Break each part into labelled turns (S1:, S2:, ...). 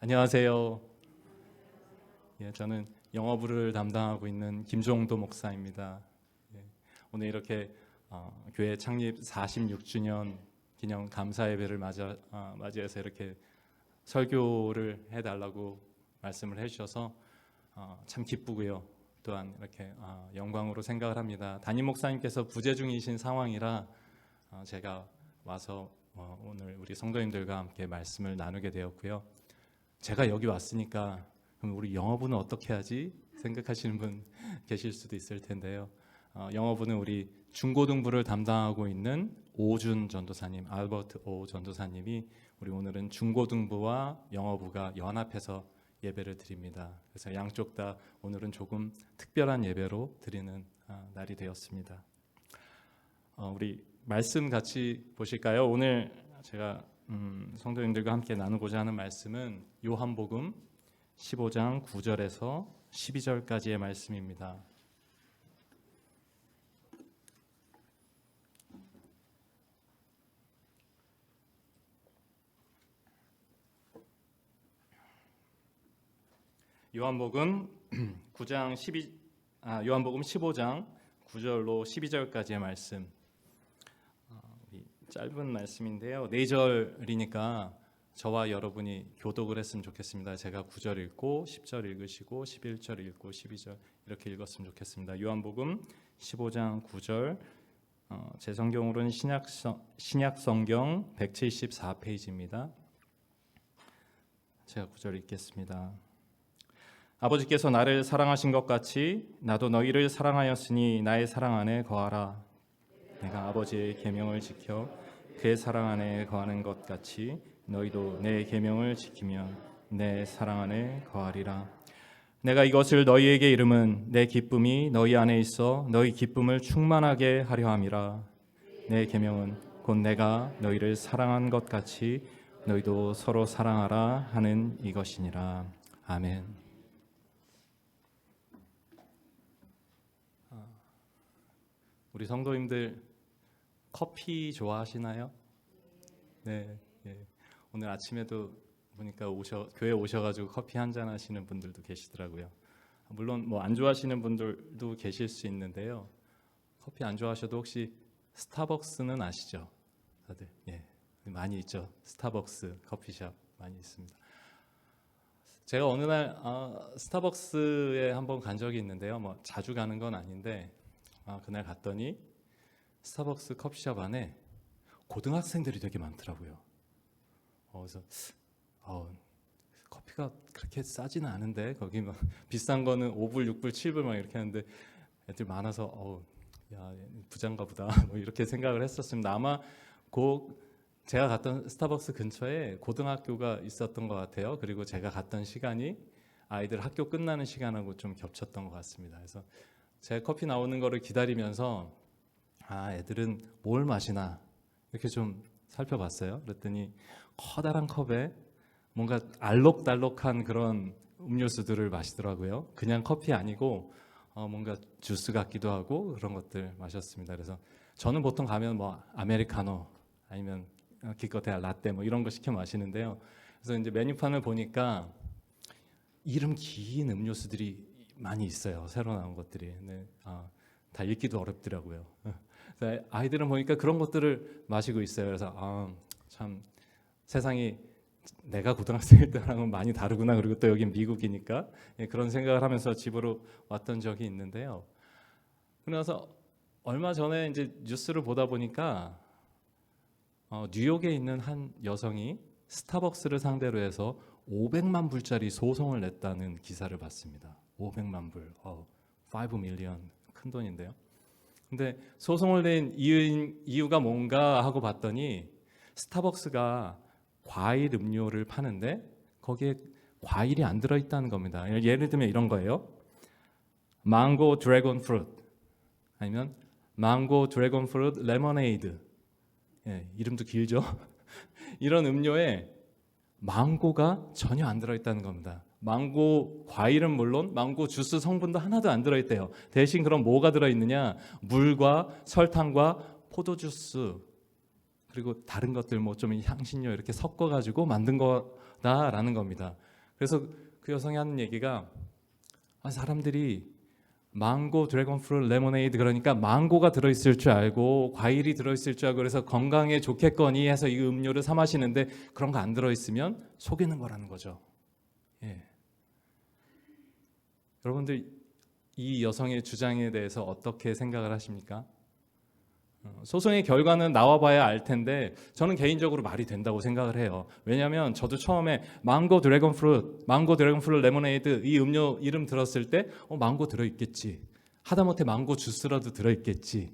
S1: 안녕하세요. 저는 영어부를 담당하고 있는 김종도 목사입니다. 오늘 이렇게 교회 창립 46주년 기념 감사 예배를 맞이해서 이렇게 설교를 해달라고 말씀을 해주셔서 참 기쁘고요. 또한 이렇게 영광으로 생각을 합니다. 담임 목사님께서 부재 중이신 상황이라 제가 와서 오늘 우리 성도님들과 함께 말씀을 나누게 되었고요. 제가 여기 왔으니까 그럼 우리 영어부는 어떻게 하지? 생각하시는 분 계실 수도 있을 텐데요. 영어부는 우리 중고등부를 담당하고 있는 오준 전도사님, 알버트 오 전도사님이 우리 오늘은 중고등부와 영어부가 연합해서 예배를 드립니다. 그래서 양쪽 다 오늘은 조금 특별한 예배로 드리는 날이 되었습니다. 우리 말씀 같이 보실까요? 오늘 제가 성도님들과 함께 나누고자 하는 말씀은 요한복음 15장 9절에서 12절까지의 말씀입니다. 요한복음 15장 9절로 12절까지의 말씀. 짧은 말씀인데요. 4절이니까 저와 여러분이 교독을 했으면 좋겠습니다. 제가 9절 읽고 10절 읽으시고 11절 읽고 12절 이렇게 읽었으면 좋겠습니다. 요한복음 15장 9절, 제 성경으로는 신약 성경 174페이지입니다. 제가 9절 읽겠습니다. 아버지께서 나를 사랑하신 것 같이 나도 너희를 사랑하였으니 나의 사랑 안에 거하라. 내가 아버지의 계명을 지켜 그의 사랑 안에 거하는 것 같이 너희도 내 계명을 지키면 내 사랑 안에 거하리라. 내가 이것을 너희에게 이름은 내 기쁨이 너희 안에 있어 너희 기쁨을 충만하게 하려 함이라. 내 계명은 곧 내가 너희를 사랑한 것 같이 너희도 서로 사랑하라 하는 이것이니라. 아멘. 우리 성도님들 커피 좋아하시나요? 네. 오늘 아침에도 보니까 교회 오셔가지고 커피 한잔 하시는 분들도 계시더라고요. 물론 뭐 안 좋아하시는 분들도 계실 수 있는데요. 커피 안 좋아하셔도 혹시 스타벅스는 아시죠? 다들 많이 있죠. 스타벅스 커피숍 많이 있습니다. 제가 어느 날 스타벅스에 한번 간 적이 있는데요. 뭐 자주 가는 건 아닌데 그날 갔더니 스타벅스 커피숍 안에 고등학생들이 되게 많더라고요. 그래서 커피가 그렇게 싸지는 않은데 거기 막 비싼 거는 5불, 6불, 7불 막 이렇게 하는데 애들 많아서 야 부자인가 보다 뭐 이렇게 생각을 했었습니다. 아마 제가 갔던 스타벅스 근처에 고등학교가 있었던 것 같아요. 그리고 제가 갔던 시간이 아이들 학교 끝나는 시간하고 좀 겹쳤던 것 같습니다. 그래서 제 커피 나오는 거를 기다리면서 애들은 뭘 마시나 이렇게 좀 살펴봤어요. 그랬더니 커다란 컵에 뭔가 알록달록한 그런 음료수들을 마시더라고요. 그냥 커피 아니고 뭔가 주스 같기도 하고 그런 것들 마셨습니다. 그래서 저는 보통 가면 뭐 아메리카노 아니면 기껏해야 라떼 뭐 이런 거 시켜 마시는데요. 그래서 이제 메뉴판을 보니까 이름 긴 음료수들이 많이 있어요. 새로 나온 것들이. 다 읽기도 어렵더라고요. 아이들은 보니까 그런 것들을 마시고 있어요. 그래서 참 세상이 내가 고등학생일 때랑은 많이 다르구나. 그리고 또 여긴 미국이니까 그런 생각을 하면서 집으로 왔던 적이 있는데요. 그래서 얼마 전에 이제 뉴스를 보다 보니까 뉴욕에 있는 한 여성이 스타벅스를 상대로 해서 500만 불짜리 소송을 냈다는 기사를 봤습니다. 500만 불, 5 밀리언 큰 돈인데요. 근데 소송을 낸 이유가 뭔가 하고 봤더니 스타벅스가 과일 음료를 파는데 거기에 과일이 안 들어있다는 겁니다. 예를 들면 이런 거예요. 망고 드래곤 프루트 아니면 망고 드래곤 프루트 레모네이드. 이름도 길죠. 이런 음료에 망고가 전혀 안 들어있다는 겁니다. 망고 과일은 물론 망고 주스 성분도 하나도 안 들어있대요. 대신 그럼 뭐가 들어있느냐? 물과 설탕과 포도주스 그리고 다른 것들 뭐 좀 향신료 이렇게 섞어가지고 만든 거다라는 겁니다. 그래서 그 여성이 하는 얘기가 사람들이 망고 드래곤 프루트 레모네이드 그러니까 망고가 들어있을 줄 알고 과일이 들어있을 줄 알고 그래서 건강에 좋겠거니 해서 이 음료를 사 마시는데 그런 거 안 들어있으면 속이는 거라는 거죠. 예. 여러분들 이 여성의 주장에 대해서 어떻게 생각을 하십니까? 소송의 결과는 나와봐야 알 텐데 저는 개인적으로 말이 된다고 생각을 해요. 왜냐하면 저도 처음에 망고 드래곤 프루트 레모네이드 이 음료 이름 들었을 때 망고 들어있겠지, 하다못해 망고 주스라도 들어있겠지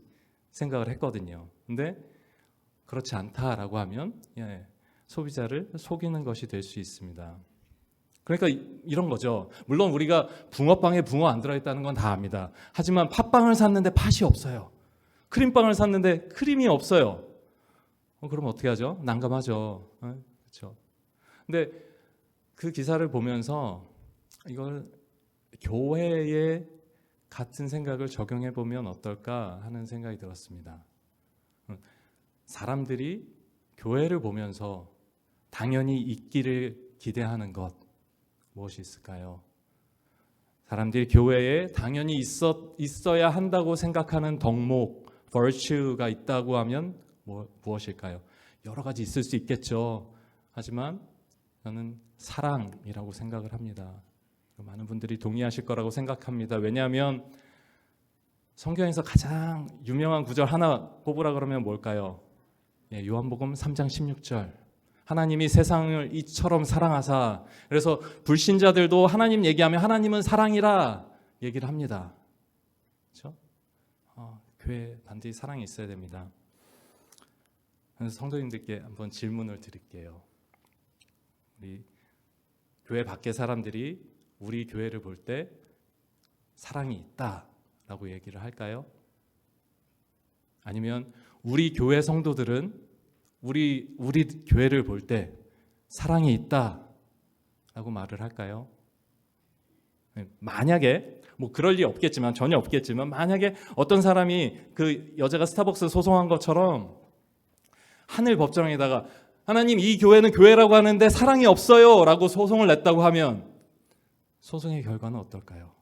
S1: 생각을 했거든요. 근데 그렇지 않다라고 하면 소비자를 속이는 것이 될 수 있습니다. 그러니까 이런 거죠. 물론 우리가 붕어빵에 붕어 안 들어있다는 건 다 압니다. 하지만 팥빵을 샀는데 팥이 없어요. 크림빵을 샀는데 크림이 없어요. 그럼 어떻게 하죠? 난감하죠. 그렇죠. 근데 그 기사를 보면서 이걸 교회에 같은 생각을 적용해 보면 어떨까 하는 생각이 들었습니다. 사람들이 교회를 보면서 당연히 있기를 기대하는 것 무엇이 있을까요? 사람들이 교회에 당연히 있어야 한다고 생각하는 덕목 virtue가 있다고 하면 무엇일까요? 여러 가지 있을 수 있겠죠. 하지만 저는 사랑이라고 생각을 합니다. 많은 분들이 동의하실 거라고 생각합니다. 왜냐하면 성경에서 가장 유명한 구절 하나 꼽으라 그러면 뭘까요? 요한복음 3장 16절. 하나님이 세상을 이처럼 사랑하사. 그래서 불신자들도 하나님 얘기하면 하나님은 사랑이라 얘기를 합니다. 그렇죠? 교회 반드시 사랑이 있어야 됩니다. 그래서 성도님들께 한번 질문을 드릴게요. 우리 교회 밖의 사람들이 우리 교회를 볼 때 사랑이 있다라고 얘기를 할까요? 아니면 우리 교회 성도들은 우리 교회를 볼 때 사랑이 있다라고 말을 할까요? 만약에 그럴 리 없겠지만 전혀 없겠지만 만약에 어떤 사람이 그 여자가 스타벅스 소송한 것처럼 하늘 법정에다가 하나님 이 교회는 교회라고 하는데 사랑이 없어요 라고 소송을 냈다고 하면 소송의 결과는 어떨까요?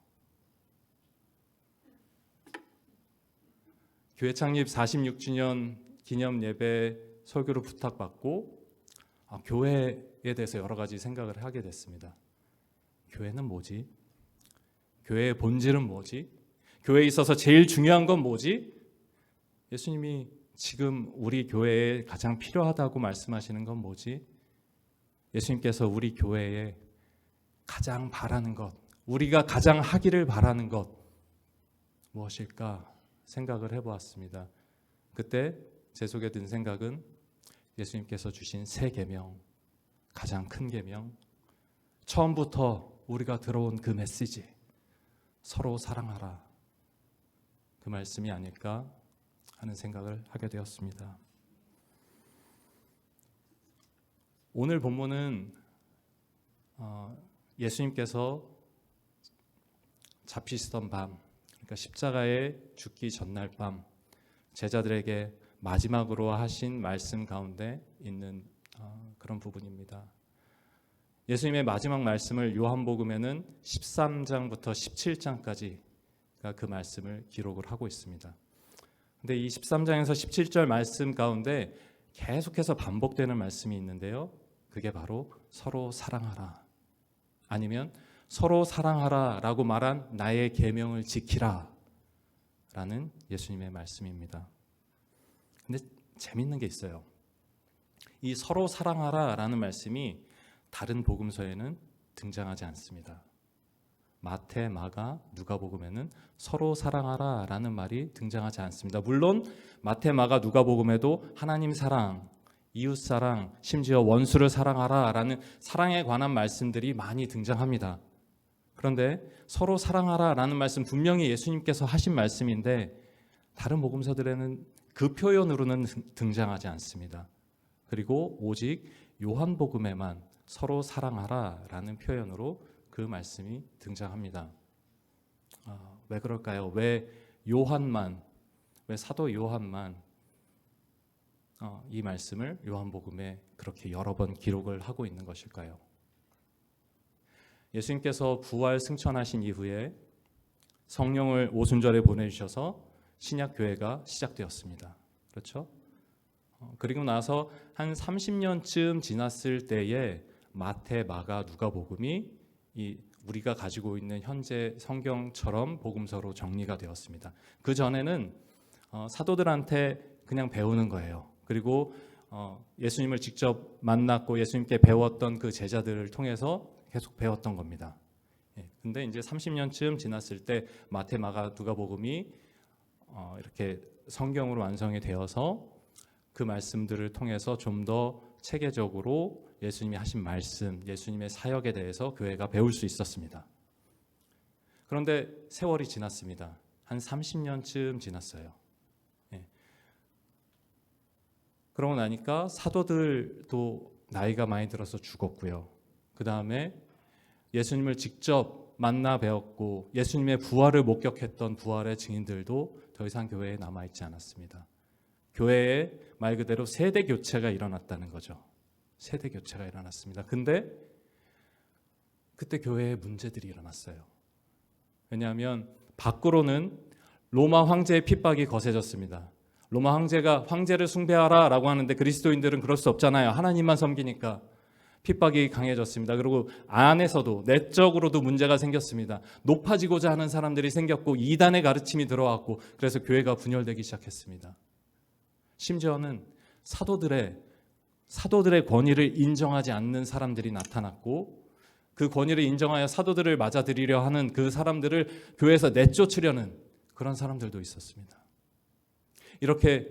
S1: 교회 창립 46주년 기념 예배 설교를 부탁받고 교회에 대해서 여러 가지 생각을 하게 됐습니다. 교회는 뭐지? 교회의 본질은 뭐지? 교회에 있어서 제일 중요한 건 뭐지? 예수님이 지금 우리 교회에 가장 필요하다고 말씀하시는 건 뭐지? 예수님께서 우리 교회에 가장 바라는 것, 우리가 가장 하기를 바라는 것 무엇일까 생각을 해보았습니다. 그때 제 속에 든 생각은 예수님께서 주신 새 계명, 가장 큰 계명, 처음부터 우리가 들어온 그 메시지, 서로 사랑하라, 그 말씀이 아닐까 하는 생각을 하게 되었습니다. 오늘 본문은 예수님께서 잡히시던 밤, 그러니까 십자가에 죽기 전날 밤 제자들에게 마지막으로 하신 말씀 가운데 있는 그런 부분입니다. 예수님의 마지막 말씀을 요한복음에는 13장부터 17장까지가 그 말씀을 기록을 하고 있습니다. 근데 이 13장에서 17절 말씀 가운데 계속해서 반복되는 말씀이 있는데요. 그게 바로 서로 사랑하라, 아니면 서로 사랑하라 라고 말한 나의 계명을 지키라 라는 예수님의 말씀입니다. 근데 재밌는 게 있어요. 이 서로 사랑하라 라는 말씀이 다른 복음서에는 등장하지 않습니다. 마태, 마가, 누가복음에는 서로 사랑하라 라는 말이 등장하지 않습니다. 물론 마태, 마가, 누가복음에도 하나님 사랑, 이웃 사랑, 심지어 원수를 사랑하라 라는 사랑에 관한 말씀들이 많이 등장합니다. 그런데 서로 사랑하라 라는 말씀 분명히 예수님께서 하신 말씀인데 다른 복음서들에는 그 표현으로는 등장하지 않습니다. 그리고 오직 요한복음에만 서로 사랑하라 라는 표현으로 그 말씀이 등장합니다. 왜 그럴까요? 왜 사도 요한만 이 말씀을 요한복음에 그렇게 여러 번 기록을 하고 있는 것일까요? 예수님께서 부활 승천하신 이후에 성령을 오순절에 보내주셔서 신약 교회가 시작되었습니다. 그렇죠? 그리고 나서 한 30년쯤 지났을 때에 마태, 마가, 누가복음이 우리가 가지고 있는 현재 성경처럼 복음서로 정리가 되었습니다. 그 전에는 사도들한테 그냥 배우는 거예요. 그리고 예수님을 직접 만났고 예수님께 배웠던 그 제자들을 통해서 계속 배웠던 겁니다. 근데 이제 30년쯤 지났을 때 마태, 마가, 누가복음이 이렇게 성경으로 완성이 되어서 그 말씀들을 통해서 좀 더 체계적으로 예수님이 하신 말씀, 예수님의 사역에 대해서 교회가 배울 수 있었습니다. 그런데 세월이 지났습니다. 한 30년쯤 지났어요. 그러고 나니까 사도들도 나이가 많이 들어서 죽었고요. 그 다음에 예수님을 직접 만나 배웠고 예수님의 부활을 목격했던 부활의 증인들도 더 이상 교회에 남아있지 않았습니다. 교회에 말 그대로 세대 교체가 일어났다는 거죠. 세대 교체가 일어났습니다. 근데 그때 교회에 문제들이 일어났어요. 왜냐하면 밖으로는 로마 황제의 핍박이 거세졌습니다. 로마 황제가 황제를 숭배하라 라고 하는데 그리스도인들은 그럴 수 없잖아요. 하나님만 섬기니까. 핍박이 강해졌습니다. 그리고 안에서도 내적으로도 문제가 생겼습니다. 높아지고자 하는 사람들이 생겼고 이단의 가르침이 들어왔고 그래서 교회가 분열되기 시작했습니다. 심지어는 사도들의 권위를 인정하지 않는 사람들이 나타났고 그 권위를 인정하여 사도들을 맞아들이려 하는 그 사람들을 교회에서 내쫓으려는 그런 사람들도 있었습니다. 이렇게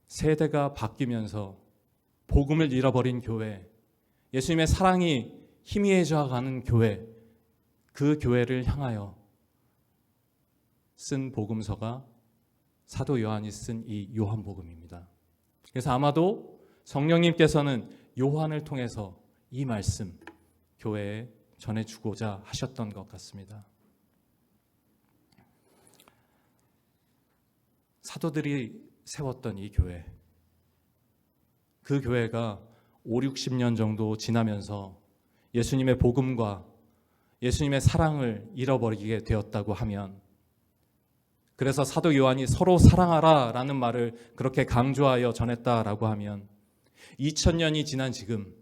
S1: 세대가 바뀌면서 복음을 잃어버린 교회, 예수님의 사랑이 희미해져 가는 교회, 그 교회를 향하여 쓴 복음서가 사도 요한이 쓴 이 요한복음입니다. 그래서 아마도 성령님께서는 요한을 통해서 이 말씀 교회에 전해주고자 하셨던 것 같습니다. 사도들이 세웠던 이 교회, 그 교회가 5, 60년 정도 지나면서 예수님의 복음과 예수님의 사랑을 잃어버리게 되었다고 하면, 그래서 사도 요한이 서로 사랑하라 라는 말을 그렇게 강조하여 전했다라고 하면 2000년이 지난 지금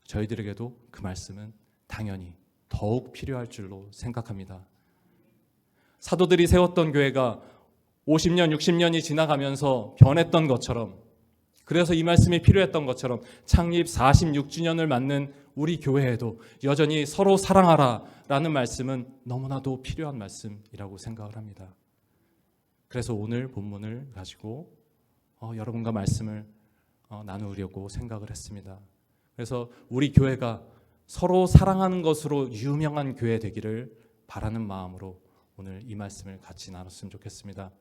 S1: 저희들에게도 그 말씀은 당연히 더욱 필요할 줄로 생각합니다. 사도들이 세웠던 교회가 50년, 60년이 지나가면서 변했던 것처럼, 그래서 이 말씀이 필요했던 것처럼 창립 46주년을 맞는 우리 교회에도 여전히 서로 사랑하라 라는 말씀은 너무나도 필요한 말씀이라고 생각을 합니다. 그래서 오늘 본문을 가지고 여러분과 말씀을 나누려고 생각을 했습니다. 그래서 우리 교회가 서로 사랑하는 것으로 유명한 교회 되기를 바라는 마음으로 오늘 이 말씀을 같이 나눴으면 좋겠습니다.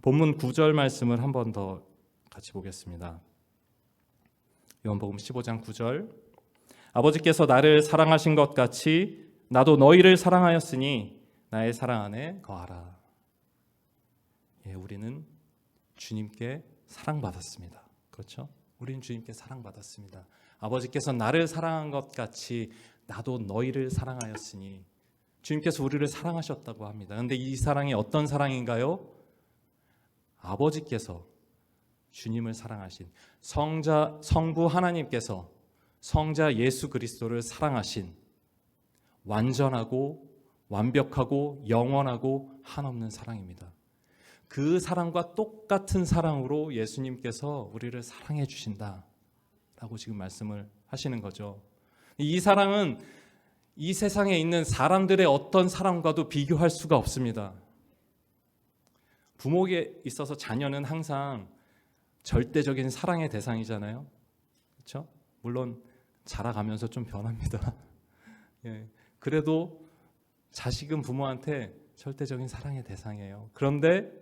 S1: 본문 9절 말씀을 한 번 더 같이 보겠습니다. 요한복음 15장 9절. 아버지께서 나를 사랑하신 것 같이 나도 너희를 사랑하였으니 나의 사랑 안에 거하라. 우리는 주님께 사랑받았습니다. 그렇죠? 우리는 주님께 사랑받았습니다. 아버지께서 나를 사랑한 것 같이 나도 너희를 사랑하였으니, 주님께서 우리를 사랑하셨다고 합니다. 그런데 이 사랑이 어떤 사랑인가요? 아버지께서 주님을 사랑하신 성부 하나님께서 성자 예수 그리스도를 사랑하신 완전하고 완벽하고 영원하고 한없는 사랑입니다. 그 사랑과 똑같은 사랑으로 예수님께서 우리를 사랑해 주신다라고 지금 말씀을 하시는 거죠. 이 사랑은 이 세상에 있는 사람들의 어떤 사랑과도 비교할 수가 없습니다. 부모에게 있어서 자녀는 항상 절대적인 사랑의 대상이잖아요. 그렇죠? 물론 자라가면서 좀 변합니다. 그래도 자식은 부모한테 절대적인 사랑의 대상이에요. 그런데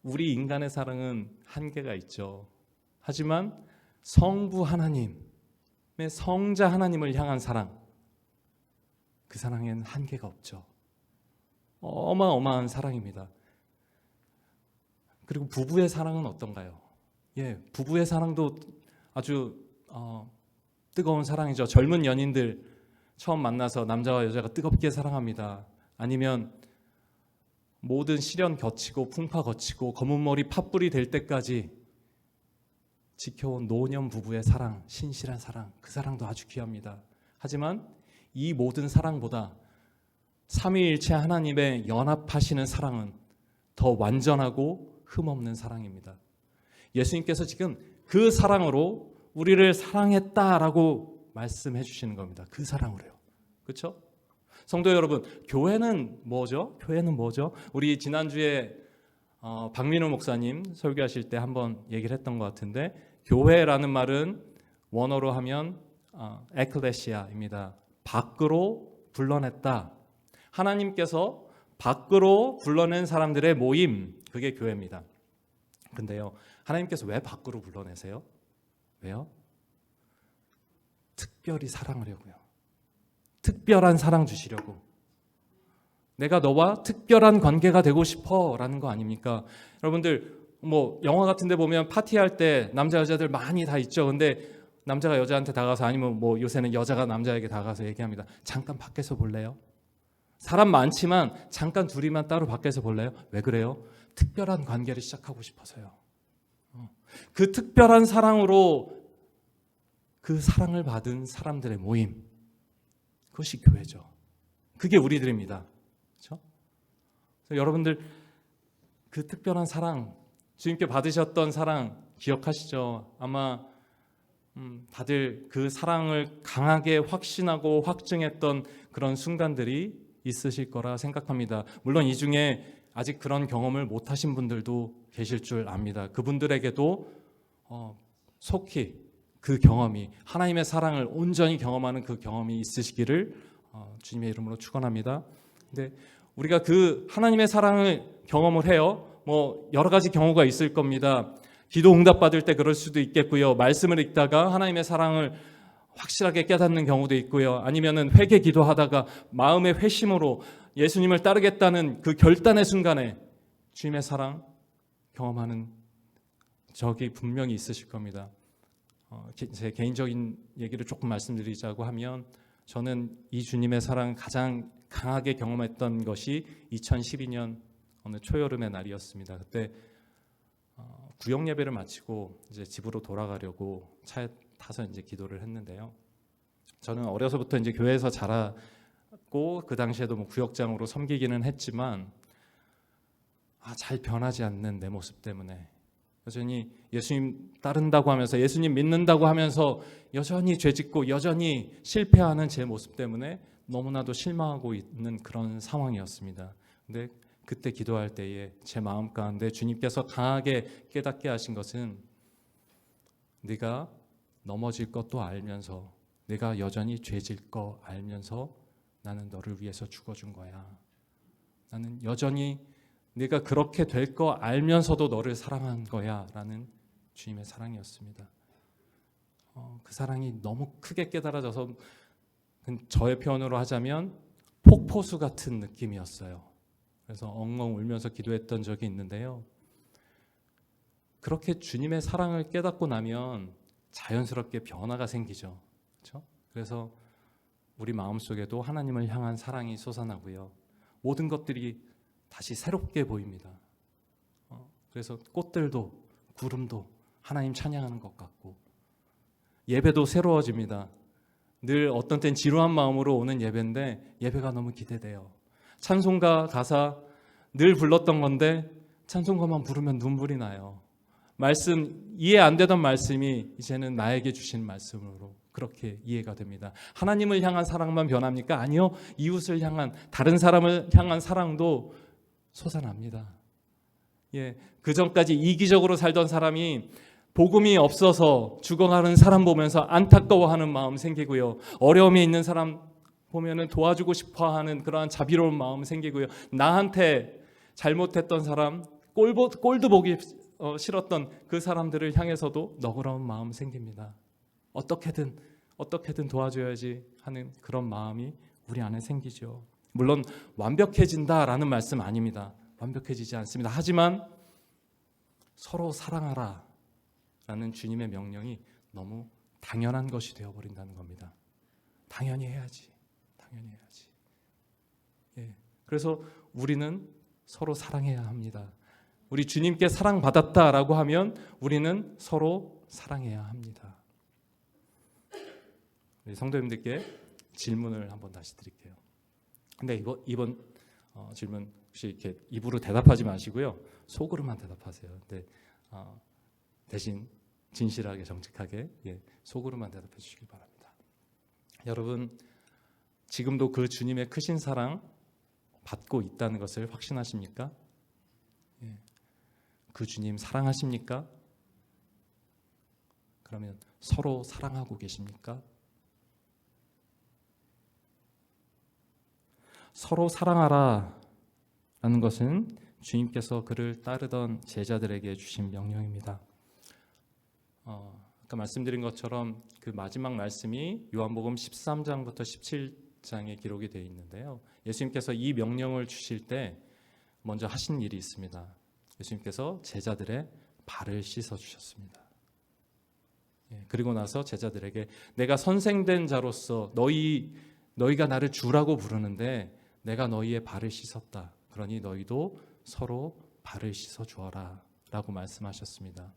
S1: 우리 인간의 사랑은 한계가 있죠. 하지만 성부 하나님의 성자 하나님을 향한 사랑, 그 사랑에는 한계가 없죠. 어마어마한 사랑입니다. 그리고 부부의 사랑은 어떤가요? 부부의 사랑도 아주 뜨거운 사랑이죠. 젊은 연인들 처음 만나서 남자와 여자가 뜨겁게 사랑합니다. 아니면 모든 시련 거치고 풍파 거치고 검은 머리 팥불이 될 때까지 지켜온 노년 부부의 사랑, 신실한 사랑, 그 사랑도 아주 귀합니다. 하지만 이 모든 사랑보다 삼위일체 하나님의 연합하시는 사랑은 더 완전하고 흠없는 사랑입니다. 예수님께서 지금 그 사랑으로 우리를 사랑했다라고 말씀해 주시는 겁니다. 그 사랑으로요. 그렇죠? 성도 여러분, 교회는 뭐죠? 교회는 뭐죠? 우리 지난주에 박민우 목사님 설교하실 때 한번 얘기를 했던 것 같은데, 교회라는 말은 원어로 하면 에클레시아입니다. 밖으로 불러냈다. 하나님께서 밖으로 불러낸 사람들의 모임, 그게 교회입니다. 근데요, 하나님께서 왜 밖으로 불러내세요? 왜요? 특별히 사랑하려고요. 특별한 사랑 주시려고. 내가 너와 특별한 관계가 되고 싶어 라는 거 아닙니까? 여러분들 뭐 영화 같은 데 보면 파티할 때 남자 여자들 많이 다 있죠. 근데 남자가 여자한테 다가가서, 아니면 뭐 요새는 여자가 남자에게 다가가서 얘기합니다. 잠깐 밖에서 볼래요? 사람 많지만 잠깐 둘이만 따로 밖에서 볼래요? 왜 그래요? 특별한 관계를 시작하고 싶어서요. 그 특별한 사랑으로 그 사랑을 받은 사람들의 모임, 그것이 교회죠. 그게 우리들입니다. 그렇죠? 여러분들 그 특별한 사랑, 주님께 받으셨던 사랑 기억하시죠? 아마 다들 그 사랑을 강하게 확신하고 확증했던 그런 순간들이 있으실 거라 생각합니다. 물론 이 중에 아직 그런 경험을 못하신 분들도 계실 줄 압니다. 그분들에게도 속히 그 경험이, 하나님의 사랑을 온전히 경험하는 그 경험이 있으시기를 주님의 이름으로 축원합니다. 근데 우리가 그 하나님의 사랑을 경험을 해요. 뭐 여러 가지 경우가 있을 겁니다. 기도 응답받을 때 그럴 수도 있겠고요. 말씀을 읽다가 하나님의 사랑을 확실하게 깨닫는 경우도 있고요. 아니면은 회개 기도하다가 마음의 회심으로 예수님을 따르겠다는 그 결단의 순간에 주님의 사랑 경험하는 적이 분명히 있으실 겁니다. 제 개인적인 얘기를 조금 말씀드리자고 하면, 저는 이 주님의 사랑 가장 강하게 경험했던 것이 2012년 어느 초여름의 날이었습니다. 그때 구역 예배를 마치고 이제 집으로 돌아가려고 차에 타서 이제 기도를 했는데요. 저는 어려서부터 이제 교회에서 자랐고 그 당시에도 뭐 구역장으로 섬기기는 했지만 잘 변하지 않는 내 모습 때문에, 여전히 예수님 따른다고 하면서, 예수님 믿는다고 하면서 여전히 죄짓고 여전히 실패하는 제 모습 때문에 너무나도 실망하고 있는 그런 상황이었습니다. 근데 그때 기도할 때에 제 마음 가운데 주님께서 강하게 깨닫게 하신 것은, 네가 넘어질 것도 알면서, 네가 여전히 죄질 거 알면서 나는 너를 위해서 죽어준 거야. 나는 여전히 네가 그렇게 될 거 알면서도 너를 사랑한 거야 라는 주님의 사랑이었습니다. 그 사랑이 너무 크게 깨달아져서, 저의 표현으로 하자면 폭포수 같은 느낌이었어요. 그래서 엉엉 울면서 기도했던 적이 있는데요. 그렇게 주님의 사랑을 깨닫고 나면 자연스럽게 변화가 생기죠. 그렇죠? 그래서 우리 마음속에도 하나님을 향한 사랑이 솟아나고요. 모든 것들이 다시 새롭게 보입니다. 그래서 꽃들도 구름도 하나님 찬양하는 것 같고, 예배도 새로워집니다. 늘 어떤 땐 지루한 마음으로 오는 예배인데 예배가 너무 기대돼요. 찬송가 가사 늘 불렀던 건데 찬송가만 부르면 눈물이 나요. 말씀, 이해 안 되던 말씀이 이제는 나에게 주신 말씀으로 그렇게 이해가 됩니다. 하나님을 향한 사랑만 변합니까? 아니요. 이웃을 향한, 다른 사람을 향한 사랑도 솟아납니다. 그 전까지 이기적으로 살던 사람이 복음이 없어서 죽어가는 사람 보면서 안타까워하는 마음 생기고요. 어려움이 있는 사람 보면은 도와주고 싶어하는 그러한 자비로운 마음 생기고요. 나한테 잘못했던 사람, 꼴도 보기 싫었던 그 사람들을 향해서도 너그러운 마음 생깁니다. 어떻게든 도와줘야지 하는 그런 마음이 우리 안에 생기죠. 물론 완벽해진다라는 말씀 아닙니다. 완벽해지지 않습니다. 하지만 서로 사랑하라 라는 주님의 명령이 너무 당연한 것이 되어버린다는 겁니다. 당연히 해야지. 당연히 해야지. 예. 그래서 우리는 서로 사랑해야 합니다. 우리 주님께 사랑받았다라고 하면 우리는 서로 사랑해야 합니다. 우리 성도님들께 질문을 한번 다시 드릴게요. 근데 이번 질문 혹시 이렇게 입으로 대답하지 마시고요. 속으로만 대답하세요. 근데 대신 진실하게 정직하게 속으로만 대답해 주시기 바랍니다. 여러분, 지금도 그 주님의 크신 사랑 받고 있다는 것을 확신하십니까? 그 주님 사랑하십니까? 그러면 서로 사랑하고 계십니까? 서로 사랑하라 라는 것은 주님께서 그를 따르던 제자들에게 주신 명령입니다. 아까 말씀드린 것처럼 그 마지막 말씀이 요한복음 13장부터 17장에 기록이 되어 있는데요. 예수님께서 이 명령을 주실 때 먼저 하신 일이 있습니다. 예수님께서 제자들의 발을 씻어 주셨습니다. 그리고 나서 제자들에게 내가 선생된 자로서 너희가 나를 주라고 부르는데 내가 너희의 발을 씻었다. 그러니 너희도 서로 발을 씻어 주어라 라고 말씀하셨습니다.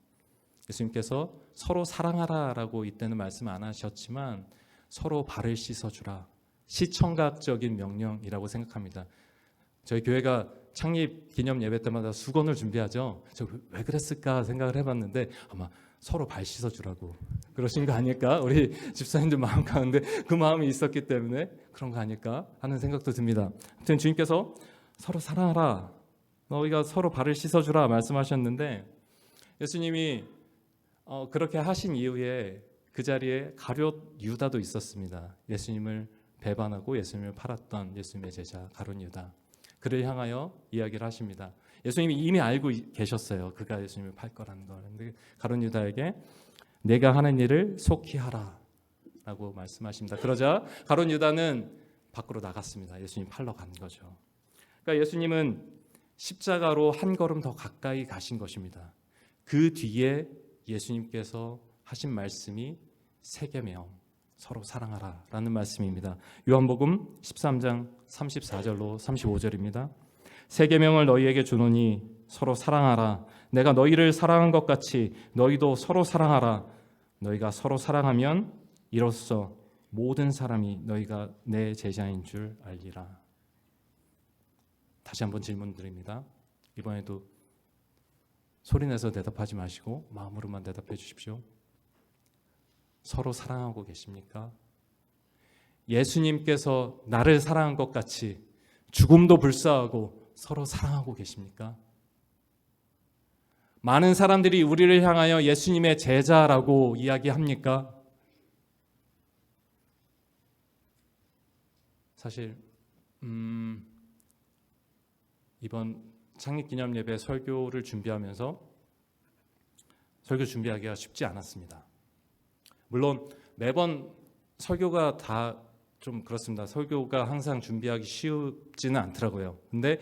S1: 예수님께서 서로 사랑하라 라고 이때는 말씀 안 하셨지만 서로 발을 씻어 주라, 시청각적인 명령이라고 생각합니다. 저희 교회가 창립 기념 예배 때마다 수건을 준비하죠. 저 왜 그랬을까 생각을 해봤는데 아마 서로 발 씻어주라고 그러신 거 아닐까? 우리 집사님들 마음 가운데 그 마음이 있었기 때문에 그런 거 아닐까 하는 생각도 듭니다. 아무튼 주님께서 서로 사랑하라, 너희가 서로 발을 씻어주라 말씀하셨는데 예수님이 그렇게 하신 이후에 그 자리에 가룟 유다도 있었습니다. 예수님을 배반하고 예수님을 팔았던 예수님의 제자 가룟 유다. 그를 향하여 이야기를 하십니다. 예수님이 이미 알고 계셨어요. 그가 예수님을 팔 거라는 걸. 근데 가룟 유다에게 내가 하는 일을 속히 하라 라고 말씀하십니다. 그러자 가룟 유다는 밖으로 나갔습니다. 예수님 팔러 간 거죠. 그러니까 예수님은 십자가로 한 걸음 더 가까이 가신 것입니다. 그 뒤에 예수님께서 하신 말씀이 세계명, 서로 사랑하라 라는 말씀입니다. 요한복음 13장 34절로 35절입니다. 세 계명을 너희에게 주노니 서로 사랑하라. 내가 너희를 사랑한 것 같이 너희도 서로 사랑하라. 너희가 서로 사랑하면 이로써 모든 사람이 너희가 내 제자인 줄 알리라. 다시 한번 질문 드립니다. 이번에도 소리내서 대답하지 마시고 마음으로만 대답해 주십시오. 서로 사랑하고 계십니까? 예수님께서 나를 사랑한 것 같이 죽음도 불사하고 서로 사랑하고 계십니까? 많은 사람들이 우리를 향하여 예수님의 제자라고 이야기합니까? 사실 이번 창립기념 예배 설교를 준비하면서 설교 준비하기가 쉽지 않았습니다. 물론 매번 설교가 다 좀 그렇습니다. 설교가 항상 준비하기 쉽지는 않더라고요. 근데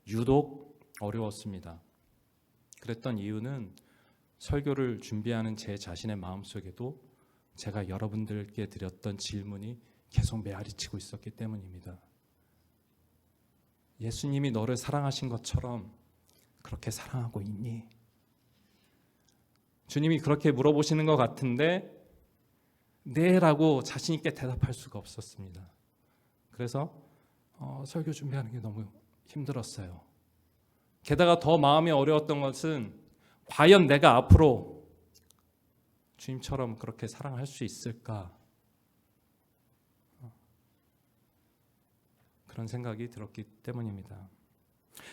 S1: 유독 어려웠습니다. 그랬던 이유는 설교를 준비하는 제 자신의 마음속에도 제가 여러분들께 드렸던 질문이 계속 메아리치고 있었기 때문입니다. 예수님이 너를 사랑하신 것처럼 그렇게 사랑하고 있니? 주님이 그렇게 물어보시는 것 같은데 네라고 자신 있게 대답할 수가 없었습니다. 그래서 설교 준비하는 게 너무 힘들었어요. 게다가 더 마음이 어려웠던 것은 과연 내가 앞으로 주님처럼 그렇게 사랑할 수 있을까? 그런 생각이 들었기 때문입니다.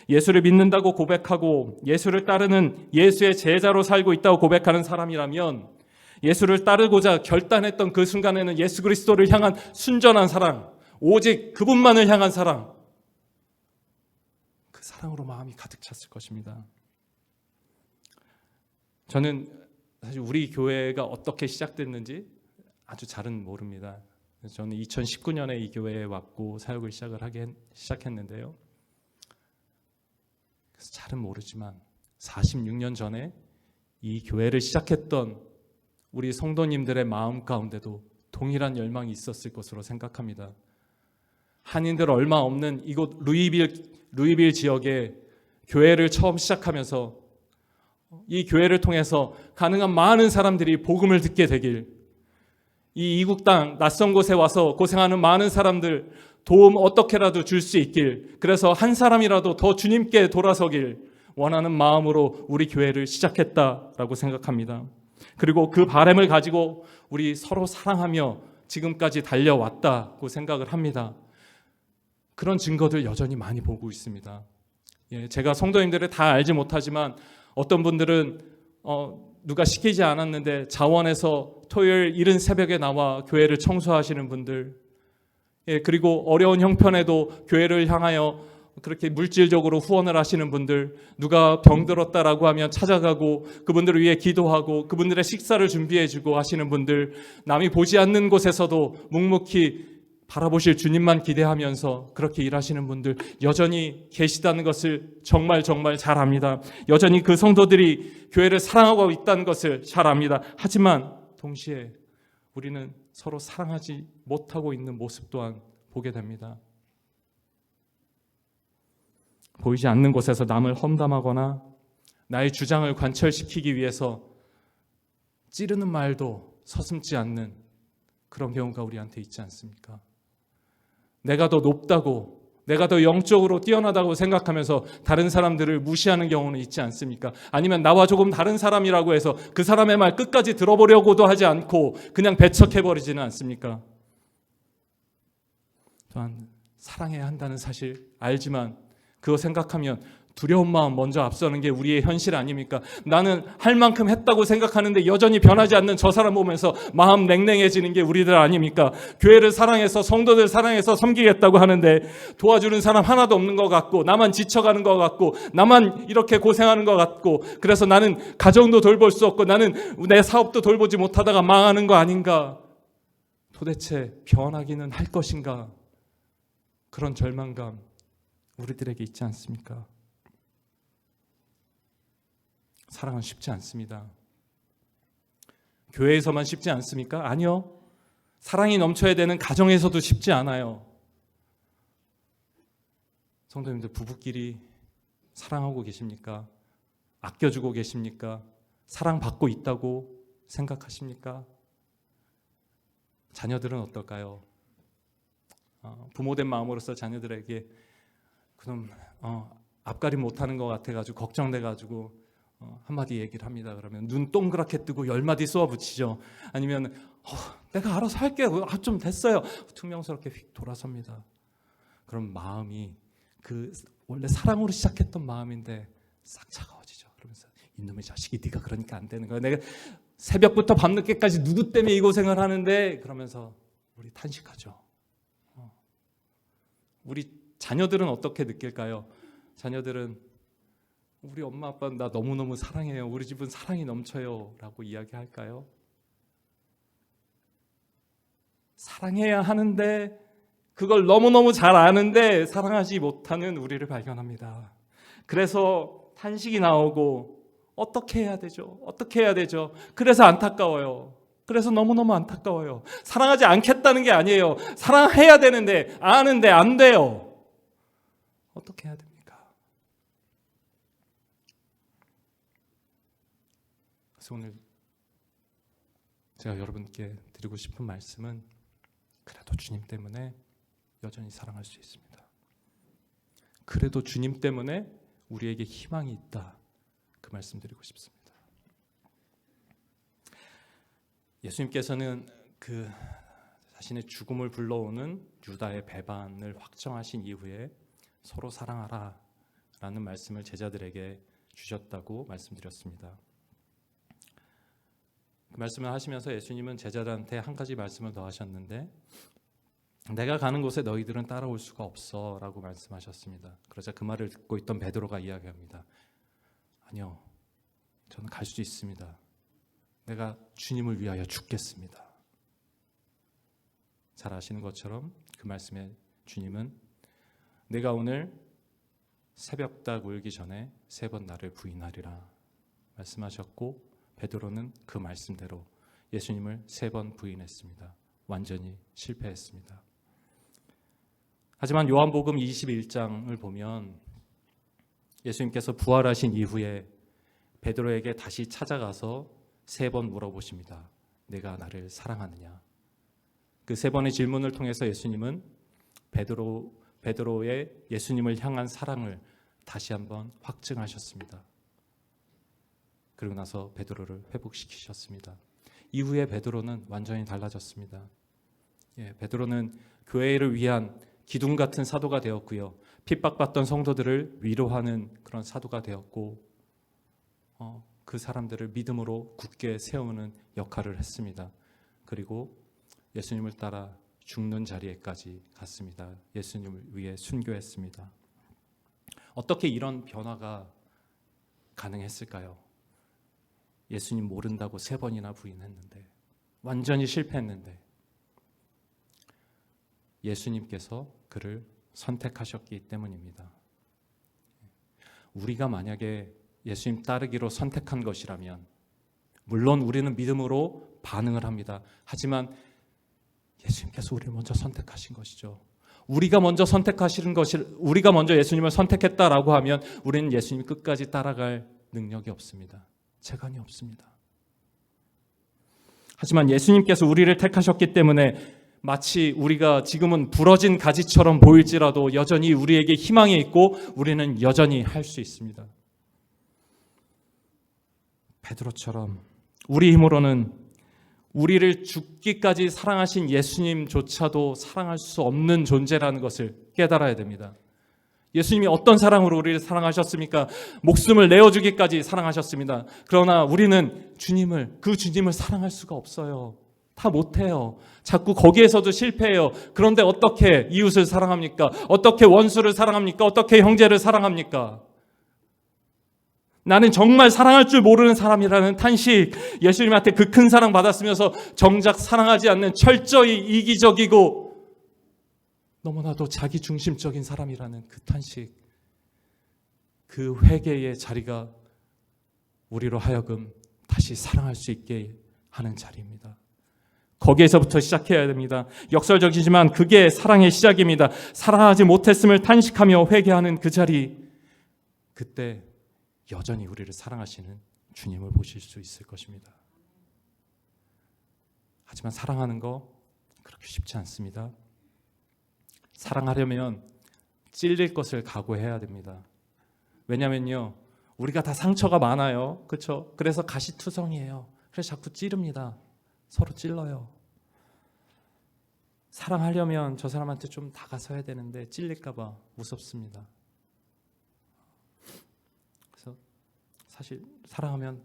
S1: 예수를 믿는다고 고백하고 예수를 따르는 예수의 제자로 살고 있다고 고백하는 사람이라면 예수를 따르고자 결단했던 그 순간에는 예수 그리스도를 향한 순전한 사랑, 오직 그분만을 향한 사랑, 그 사랑으로 마음이 가득 찼을 것입니다. 저는 사실 우리 교회가 어떻게 시작됐는지 아주 잘은 모릅니다. 저는 2019년에 이 교회에 왔고 사역을 시작했는데요. 그래서 잘은 모르지만 46년 전에 이 교회를 시작했던 우리 성도님들의 마음 가운데도 동일한 열망이 있었을 것으로 생각합니다. 한인들 얼마 없는 이곳 루이빌 지역에 교회를 처음 시작하면서 이 교회를 통해서 가능한 많은 사람들이 복음을 듣게 되길, 이 이국 땅 낯선 곳에 와서 고생하는 많은 사람들 도움 어떻게라도 줄 수 있길, 그래서 한 사람이라도 더 주님께 돌아서길 원하는 마음으로 우리 교회를 시작했다라고 생각합니다. 그리고 그 바람을 가지고 우리 서로 사랑하며 지금까지 달려왔다고 생각을 합니다. 그런 증거들 여전히 많이 보고 있습니다. 제가 성도님들을 다 알지 못하지만 어떤 분들은 누가 시키지 않았는데 자원에서 토요일 이른 새벽에 나와 교회를 청소하시는 분들, 그리고 어려운 형편에도 교회를 향하여 그렇게 물질적으로 후원을 하시는 분들, 누가 병들었다라고 하면 찾아가고 그분들을 위해 기도하고 그분들의 식사를 준비해주고 하시는 분들, 남이 보지 않는 곳에서도 묵묵히 바라보실 주님만 기대하면서 그렇게 일하시는 분들 여전히 계시다는 것을 정말 잘 압니다. 여전히 그 성도들이 교회를 사랑하고 있다는 것을 잘 압니다. 하지만 동시에 우리는 서로 사랑하지 못하고 있는 모습 또한 보게 됩니다. 보이지 않는 곳에서 남을 험담하거나 나의 주장을 관철시키기 위해서 찌르는 말도 서슴지 않는 그런 경우가 우리한테 있지 않습니까? 내가 더 높다고, 내가 더 영적으로 뛰어나다고 생각하면서 다른 사람들을 무시하는 경우는 있지 않습니까? 아니면 나와 조금 다른 사람이라고 해서 그 사람의 말 끝까지 들어보려고도 하지 않고 그냥 배척해버리지는 않습니까? 또한 사랑해야 한다는 사실 알지만 그거 생각하면 두려운 마음 먼저 앞서는 게 우리의 현실 아닙니까? 나는 할 만큼 했다고 생각하는데 여전히 변하지 않는 저 사람 보면서 마음 냉랭해지는 게 우리들 아닙니까? 교회를 사랑해서 성도들 사랑해서 섬기겠다고 하는데 도와주는 사람 하나도 없는 것 같고, 나만 지쳐가는 것 같고, 나만 이렇게 고생하는 것 같고, 그래서 나는 가정도 돌볼 수 없고 나는 내 사업도 돌보지 못하다가 망하는 거 아닌가? 도대체 변하기는 할 것인가? 그런 절망감 우리들에게 있지 않습니까? 사랑은 쉽지 않습니다. 교회에서만 쉽지 않습니까? 아니요. 사랑이 넘쳐야 되는 가정에서도 쉽지 않아요. 성도님들, 부부끼리 사랑하고 계십니까? 아껴주고 계십니까? 사랑받고 있다고 생각하십니까? 자녀들은 어떨까요? 부모된 마음으로서 자녀들에게 그럼 앞가림 못하는 것 같아가지고 걱정돼가지고 한마디 얘기를 합니다. 그러면 눈 동그랗게 뜨고 10마디 쏘아붙이죠. 아니면 내가 알아서 할게요. 좀 됐어요. 퉁명스럽게 휙 돌아섭니다. 그럼 마음이 그 원래 사랑으로 시작했던 마음인데 싹 차가워지죠. 그러면서 이놈의 자식이 네가 그러니까 안 되는 거야. 내가 새벽부터 밤늦게까지 누구 때문에 이 고생을 하는데, 그러면서 우리 탄식하죠. 우리 자녀들은 어떻게 느낄까요? 자녀들은 우리 엄마 아빠는 나 너무너무 사랑해요. 우리 집은 사랑이 넘쳐요. 라고 이야기할까요? 사랑해야 하는데 그걸 너무너무 잘 아는데 사랑하지 못하는 우리를 발견합니다. 그래서 탄식이 나오고 어떻게 해야 되죠? 어떻게 해야 되죠? 그래서 안타까워요. 그래서 너무너무 안타까워요. 사랑하지 않겠다는 게 아니에요. 사랑해야 되는데 아는데 안 돼요. 어떻게 해야 됩니까? 그래서 오늘 제가 여러분께 드리고 싶은 말씀은, 그래도 주님 때문에 여전히 사랑할 수 있습니다. 그래도 주님 때문에 우리에게 희망이 있다. 그 말씀 드리고 싶습니다. 예수님께서는 그 자신의 죽음을 불러오는 유다의 배반을 확정하신 이후에 서로 사랑하라 라는 말씀을 제자들에게 주셨다고 말씀드렸습니다. 그 말씀을 하시면서 예수님은 제자들한테 한 가지 말씀을 더 하셨는데, 내가 가는 곳에 너희들은 따라올 수가 없어 라고 말씀하셨습니다. 그러자 그 말을 듣고 있던 베드로가 이야기합니다. 아니요, 저는 갈 수 있습니다. 내가 주님을 위하여 죽겠습니다. 잘 아시는 것처럼 그 말씀에 주님은 내가 오늘 새벽닭 울기 전에 3번 나를 부인하리라 말씀하셨고, 베드로는 그 말씀대로 예수님을 3번 부인했습니다. 완전히 실패했습니다. 하지만 요한복음 21장을 보면 예수님께서 부활하신 이후에 베드로에게 다시 찾아가서 3번 물어보십니다. 내가 나를 사랑하느냐? 그 3번의 질문을 통해서 예수님은 베드로의 예수님을 향한 사랑을 다시 한번 확증하셨습니다. 그리고 나서 베드로를 회복시키셨습니다. 이후에 베드로는 완전히 달라졌습니다. 베드로는 교회를 위한 기둥 같은 사도가 되었고요. 핍박받던 성도들을 위로하는 그런 사도가 되었고 그 사람들을 믿음으로 굳게 세우는 역할을 했습니다. 그리고 예수님을 따라 죽는 자리에까지 갔습니다. 예수님을 위해 순교했습니다. 어떻게 이런 변화가 가능했을까요? 예수님 모른다고 3번이나 부인했는데, 완전히 실패했는데 예수님께서 그를 선택하셨기 때문입니다. 우리가 만약에 예수님 따르기로 선택한 것이라면, 물론 우리는 믿음으로 반응을 합니다. 하지만 예수님께서 우리를 먼저 선택하신 것이죠. 우리가 먼저 선택하시는 것이, 우리가 먼저 예수님을 선택했다라고 하면 우리는 예수님 끝까지 따라갈 능력이 없습니다. 재간이 없습니다. 하지만 예수님께서 우리를 택하셨기 때문에 마치 우리가 지금은 부러진 가지처럼 보일지라도 여전히 우리에게 희망이 있고 우리는 여전히 할 수 있습니다. 베드로처럼 우리 힘으로는 우리를 죽기까지 사랑하신 예수님조차도 사랑할 수 없는 존재라는 것을 깨달아야 됩니다. 예수님이 어떤 사랑으로 우리를 사랑하셨습니까? 목숨을 내어주기까지 사랑하셨습니다. 그러나 우리는 그 주님을 사랑할 수가 없어요. 다 못해요. 자꾸 거기에서도 실패해요. 그런데 어떻게 이웃을 사랑합니까? 어떻게 원수를 사랑합니까? 어떻게 형제를 사랑합니까? 나는 정말 사랑할 줄 모르는 사람이라는 탄식, 예수님한테 그 큰 사랑 받았으면서 정작 사랑하지 않는 철저히 이기적이고 너무나도 자기중심적인 사람이라는 그 탄식, 그 회개의 자리가 우리로 하여금 다시 사랑할 수 있게 하는 자리입니다. 거기에서부터 시작해야 됩니다. 역설적이지만 그게 사랑의 시작입니다. 사랑하지 못했음을 탄식하며 회개하는 그 자리, 그때 여전히 우리를 사랑하시는 주님을 보실 수 있을 것입니다. 하지만 사랑하는 거 그렇게 쉽지 않습니다. 사랑하려면 찔릴 것을 각오해야 됩니다. 왜냐면요, 우리가 다 상처가 많아요. 그렇죠? 그래서 가시투성이에요. 그래서 자꾸 찌릅니다. 서로 찔러요. 사랑하려면 저 사람한테 좀 다가서야 되는데 찔릴까 봐 무섭습니다. 그래서 사실 사랑하면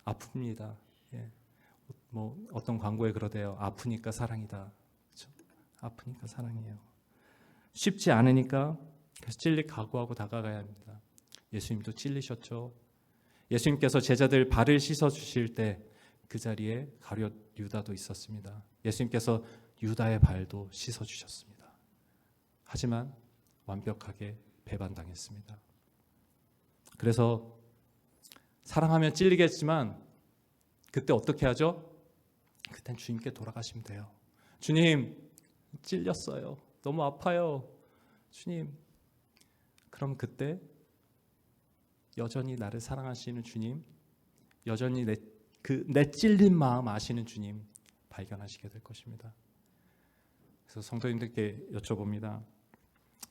S1: 아픕니다. 뭐 어떤 광고에 그러대요. 아프니까 사랑이다. 그렇죠? 아프니까 사랑이에요. 쉽지 않으니까 그래서 찔릴 각오하고 다가가야 합니다. 예수님도 찔리셨죠. 예수님께서 제자들 발을 씻어 주실 때 그 자리에 가룟 유다도 있었습니다. 예수님께서 유다의 발도 씻어 주셨습니다. 하지만 완벽하게 배반당했습니다. 그래서 사랑하면 찔리겠지만 그때 어떻게 하죠? 그땐 주님께 돌아가시면 돼요. 주님, 찔렸어요. 너무 아파요. 주님. 그럼 그때 여전히 나를 사랑하시는 주님, 여전히 내 찔린 마음 아시는 주님 발견하시게 될 것입니다. 그래서 성도님들께 여쭤봅니다.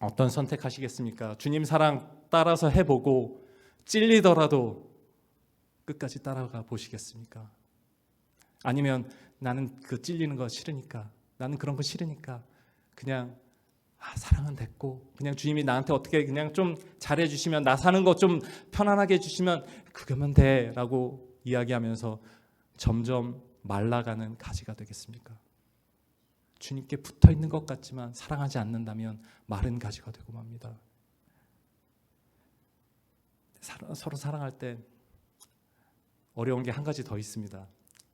S1: 어떤 선택하시겠습니까? 주님 사랑 따라서 해보고 찔리더라도 끝까지 따라가 보시겠습니까? 아니면 나는 그 찔리는 거 싫으니까, 나는 그런 거 싫으니까 그냥 사랑은 됐고 그냥 주님이 나한테 어떻게 그냥 좀 잘해주시면, 나 사는 거 좀 편안하게 해주시면 그거면 돼 라고 이야기하면서 점점 말라가는 가지가 되겠습니까? 주님께 붙어있는 것 같지만 사랑하지 않는다면 마른 가지가 되고 맙니다. 서로 사랑할 때 어려운 게 한 가지 더 있습니다.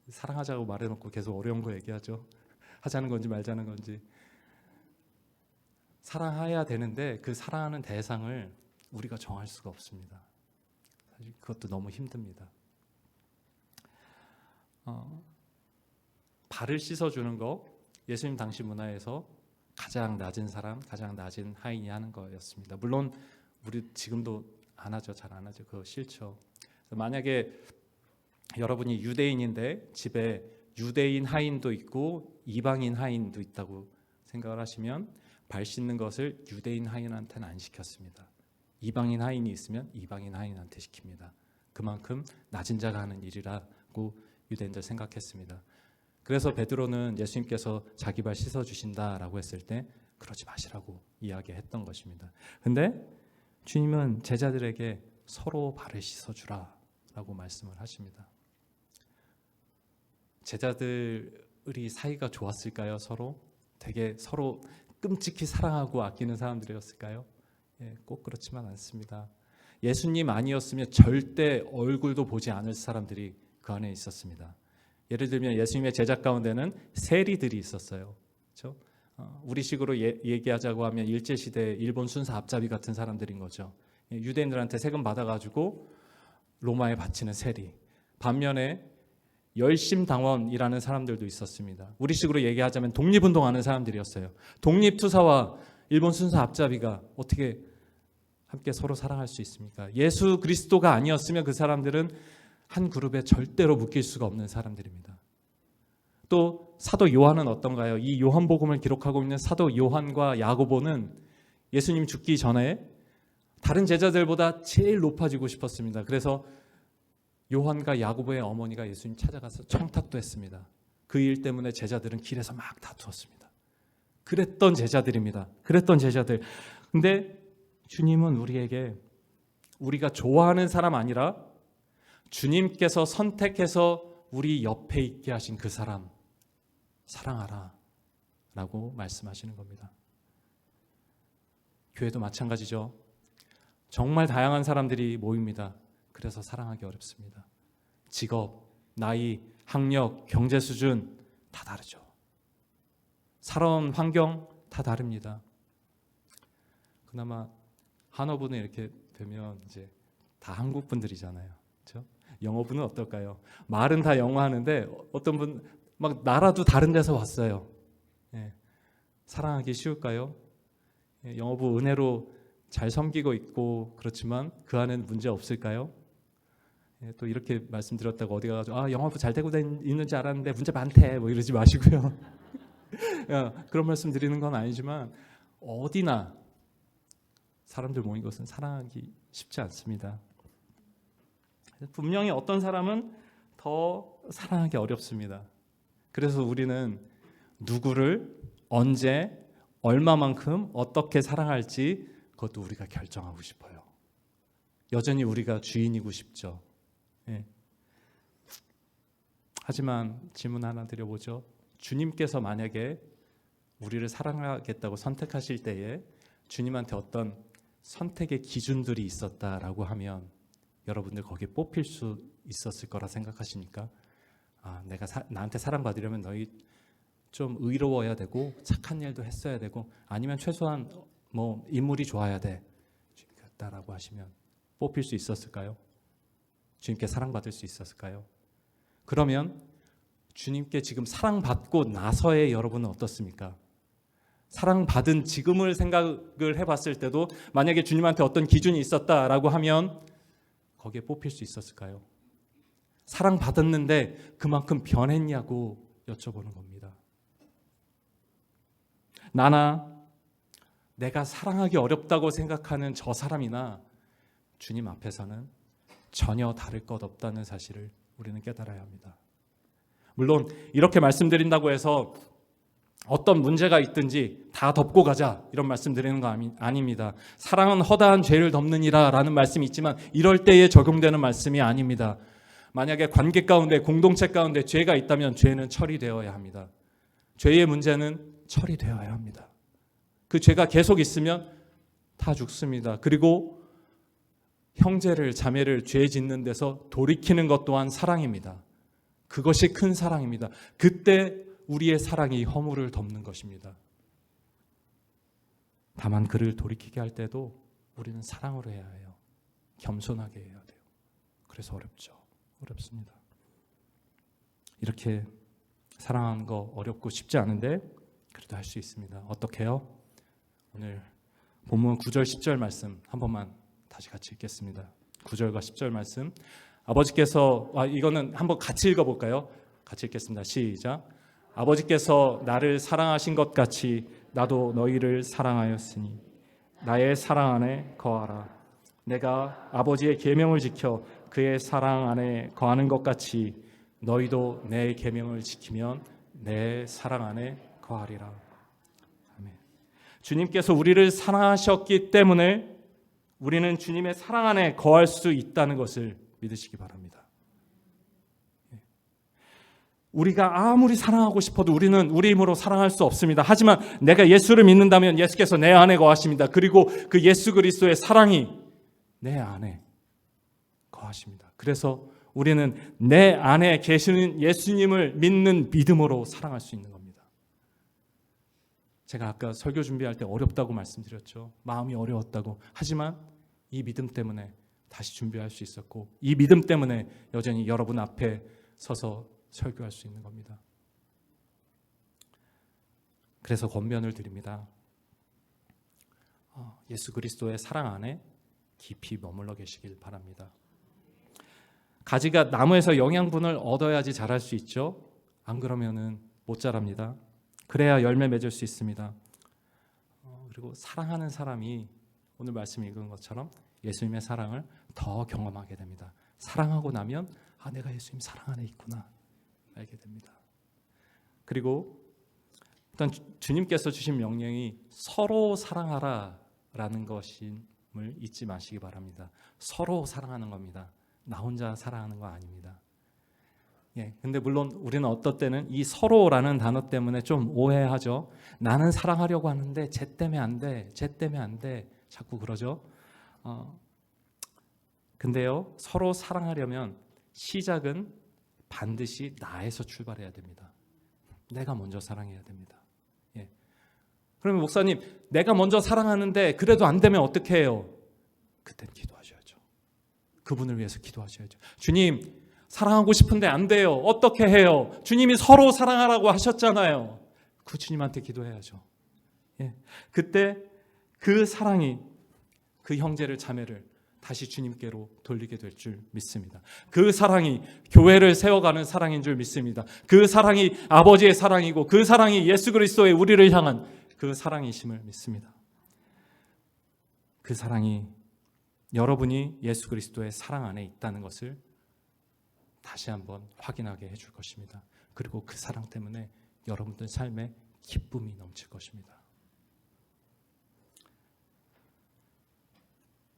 S1: 사랑하자고 말해놓고 계속 어려운 거 얘기하죠. 하자는 건지 말자는 건지. 사랑해야 되는데 그 사랑하는 대상을 우리가 정할 수가 없습니다. 사실 그것도 너무 힘듭니다. 발을 씻어주는 거 예수님 당시 문화에서 가장 낮은 사람, 가장 낮은 하인이 하는 거였습니다. 물론 우리 지금도 안 하죠. 잘 안 하죠. 그거 싫죠. 만약에 여러분이 유대인인데 집에 유대인 하인도 있고 이방인 하인도 있다고 생각을 하시면 발 씻는 것을 유대인 하인한테는 안 시켰습니다. 이방인 하인이 있으면 이방인 하인한테 시킵니다. 그만큼 낮은 자가 하는 일이라고 유대인들 생각했습니다. 그래서 베드로는 예수님께서 자기 발 씻어주신다라고 했을 때 그러지 마시라고 이야기했던 것입니다. 근데 주님은 제자들에게 서로 발을 씻어주라 라고 말씀을 하십니다. 제자들이 사이가 좋았을까요? 되게 서로 끔찍히 사랑하고 아끼는 사람들이었을까요? 꼭 그렇지만 않습니다. 예수님 아니었으면 절대 얼굴도 보지 않을 사람들이 그 안에 있었습니다. 예를 들면 예수님의 제자 가운데는 세리들이 있었어요. 그렇죠? 우리식으로 얘기하자고 하면 일제시대 일본 순사 앞잡이 같은 사람들인 거죠. 유대인들한테 세금 받아가지고 로마에 바치는 세리. 반면에 열심당원이라는 사람들도 있었습니다. 우리식으로 얘기하자면 독립운동하는 사람들이었어요. 독립투사와 일본 순사 앞잡이가 어떻게 함께 서로 사랑할 수 있습니까? 예수 그리스도가 아니었으면 그 사람들은 한 그룹에 절대로 묶일 수가 없는 사람들입니다. 또 사도 요한은 어떤가요? 이 요한복음을 기록하고 있는 사도 요한과 야고보는 예수님 죽기 전에 다른 제자들보다 제일 높아지고 싶었습니다. 그래서 요한과 야고보의 어머니가 예수님 찾아가서 청탁도 했습니다. 그 일 때문에 제자들은 길에서 막 다투었습니다. 그랬던 제자들입니다. 그랬던 제자들. 근데 주님은 우리에게 우리가 좋아하는 사람 아니라 주님께서 선택해서 우리 옆에 있게 하신 그 사람 사랑하라 라고 말씀하시는 겁니다. 교회도 마찬가지죠. 정말 다양한 사람들이 모입니다. 그래서 사랑하기 어렵습니다. 직업, 나이, 학력, 경제 수준 다 다르죠. 살아온 환경 다 다릅니다. 그나마 한어부는 이렇게 되면 이제 다 한국 분들이잖아요. 그렇죠? 영어부는 어떨까요? 말은 다 영어 하는데 어떤 분 막 나라도 다른 데서 왔어요. 사랑하기 쉬울까요? 영어부 은혜로 잘 섬기고 있고 그렇지만 그 안에는 문제 없을까요? 또 이렇게 말씀드렸다고 어디 가가지고 영어부 잘 되고 있는 줄 알았는데 문제 많대 뭐 이러지 마시고요. 그런 말씀 드리는 건 아니지만 어디나 사람들 모인 것은 사랑하기 쉽지 않습니다. 분명히 어떤 사람은 더 사랑하기 어렵습니다. 그래서 우리는 누구를 언제 얼마만큼 어떻게 사랑할지 그것도 우리가 결정하고 싶어요. 여전히 우리가 주인이고 싶죠. 하지만 질문 하나 드려보죠. 주님께서 만약에 우리를 사랑하겠다고 선택하실 때에 주님한테 어떤 선택의 기준들이 있었다라고 하면 여러분들 거기에 뽑힐 수 있었을 거라 생각하십니까? 내가 나한테 사랑받으려면 너희 좀 의로워야 되고 착한 일도 했어야 되고 아니면 최소한 뭐 인물이 좋아야 돼. 주님께다라고 하시면 뽑힐 수 있었을까요? 주님께 사랑받을 수 있었을까요? 그러면 주님께 지금 사랑받고 나서의 여러분은 어떻습니까? 사랑받은 지금을 생각을 해봤을 때도 만약에 주님한테 어떤 기준이 있었다라고 하면 거기에 뽑힐 수 있었을까요? 사랑받았는데 그만큼 변했냐고 여쭤보는 겁니다. 나나 내가 사랑하기 어렵다고 생각하는 저 사람이나 주님 앞에서는 전혀 다를 것 없다는 사실을 우리는 깨달아야 합니다. 물론 이렇게 말씀드린다고 해서 어떤 문제가 있든지 다 덮고 가자 이런 말씀 드리는 거 아닙니다. 사랑은 허다한 죄를 덮느니라 라는 말씀이 있지만 이럴 때에 적용되는 말씀이 아닙니다. 만약에 관계 가운데 공동체 가운데 죄가 있다면 죄는 처리되어야 합니다. 죄의 문제는 처리되어야 합니다. 그 죄가 계속 있으면 다 죽습니다. 그리고 형제를 자매를 죄 짓는 데서 돌이키는 것 또한 사랑입니다. 그것이 큰 사랑입니다. 그때 우리의 사랑이 허물을 덮는 것입니다. 다만 그를 돌이키게 할 때도 우리는 사랑으로 해야 해요. 겸손하게 해야 돼요. 그래서 어렵습니다. 이렇게 사랑하는 거 어렵고 쉽지 않은데 그래도 할 수 있습니다. 어떻게 해요? 오늘 본문 9절 10절 말씀 한 번만 다시 같이 읽겠습니다. 9절과 10절 말씀. 아버지께서 이거는 한번 같이 읽어볼까요? 같이 읽겠습니다. 시작. 아버지께서 나를 사랑하신 것 같이 나도 너희를 사랑하였으니 나의 사랑 안에 거하라. 내가 아버지의 계명을 지켜 그의 사랑 안에 거하는 것 같이 너희도 내 계명을 지키면 내 사랑 안에 거하리라. 아멘. 주님께서 우리를 사랑하셨기 때문에 우리는 주님의 사랑 안에 거할 수 있다는 것을 믿으시기 바랍니다. 우리가 아무리 사랑하고 싶어도 우리는 우리 힘으로 사랑할 수 없습니다. 하지만 내가 예수를 믿는다면 예수께서 내 안에 거하십니다. 그리고 그 예수 그리스도의 사랑이 내 안에 거하십니다. 그래서 우리는 내 안에 계시는 예수님을 믿는 믿음으로 사랑할 수 있는 겁니다. 제가 아까 설교 준비할 때 어렵다고 말씀드렸죠. 마음이 어려웠다고. 하지만 이 믿음 때문에 다시 준비할 수 있었고 이 믿음 때문에 여전히 여러분 앞에 서서 설교할 수 있는 겁니다. 그래서 권면을 드립니다. 예수 그리스도의 사랑 안에 깊이 머물러 계시길 바랍니다. 가지가 나무에서 영양분을 얻어야지 자랄 수 있죠. 안 그러면은 못 자랍니다. 그래야 열매 맺을 수 있습니다. 그리고 사랑하는 사람이 오늘 말씀 읽은 것처럼 예수님의 사랑을 더 경험하게 됩니다. 사랑하고 나면 내가 예수님 사랑 안에 있구나 알게 됩니다. 그리고 일단 주님께서 주신 명령이 서로 사랑하라라는 것임을 잊지 마시기 바랍니다. 서로 사랑하는 겁니다. 나 혼자 사랑하는 거 아닙니다. 근데 물론 우리는 어떤 때는 이 서로라는 단어 때문에 좀 오해하죠. 나는 사랑하려고 하는데 쟤 때문에 안 돼, 쟤 때문에 안 돼, 자꾸 그러죠. 근데요, 서로 사랑하려면 시작은 반드시 나에서 출발해야 됩니다. 내가 먼저 사랑해야 됩니다. 그러면 목사님, 내가 먼저 사랑하는데 그래도 안 되면 어떻게 해요? 그땐 기도하셔야죠. 그분을 위해서 기도하셔야죠. 주님, 사랑하고 싶은데 안 돼요. 어떻게 해요? 주님이 서로 사랑하라고 하셨잖아요. 그 주님한테 기도해야죠. 그때 그 사랑이 그 형제를 자매를 다시 주님께로 돌리게 될 줄 믿습니다. 그 사랑이 교회를 세워가는 사랑인 줄 믿습니다. 그 사랑이 아버지의 사랑이고 그 사랑이 예수 그리스도의 우리를 향한 그 사랑이심을 믿습니다. 그 사랑이 여러분이 예수 그리스도의 사랑 안에 있다는 것을 다시 한번 확인하게 해줄 것입니다. 그리고 그 사랑 때문에 여러분들 삶에 기쁨이 넘칠 것입니다.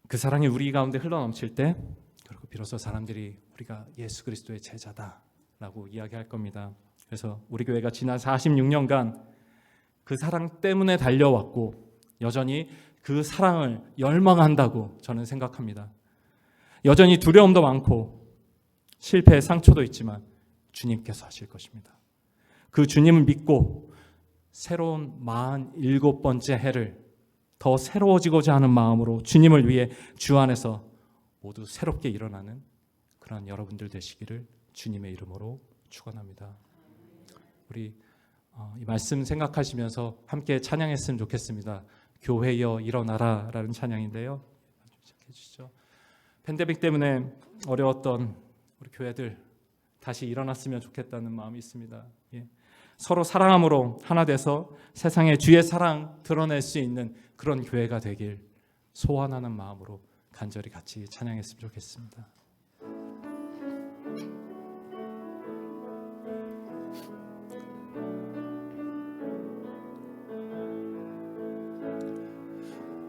S1: 그 사랑이 우리 가운데 흘러넘칠 때 그리고 비로소 사람들이 우리가 예수 그리스도의 제자다라고 이야기할 겁니다. 그래서 우리 교회가 지난 46년간 그 사랑 때문에 달려왔고 여전히 그 사랑을 열망한다고 저는 생각합니다. 여전히 두려움도 많고 실패의 상처도 있지만 주님께서 하실 것입니다. 그 주님을 믿고 새로운 47번째 해를 더 새로워지고자 하는 마음으로 주님을 위해 주 안에서 모두 새롭게 일어나는 그런 여러분들 되시기를 주님의 이름으로 축원합니다. 우리 이 말씀 생각하시면서 함께 찬양했으면 좋겠습니다. 교회여 일어나라 라는 찬양인데요. 시작해 주시죠. 팬데믹 때문에 어려웠던 우리 교회들 다시 일어났으면 좋겠다는 마음이 있습니다. 서로 사랑함으로 하나 돼서 세상에 주의 사랑 드러낼 수 있는 그런 교회가 되길 소원하는 마음으로 간절히 같이 찬양했으면 좋겠습니다.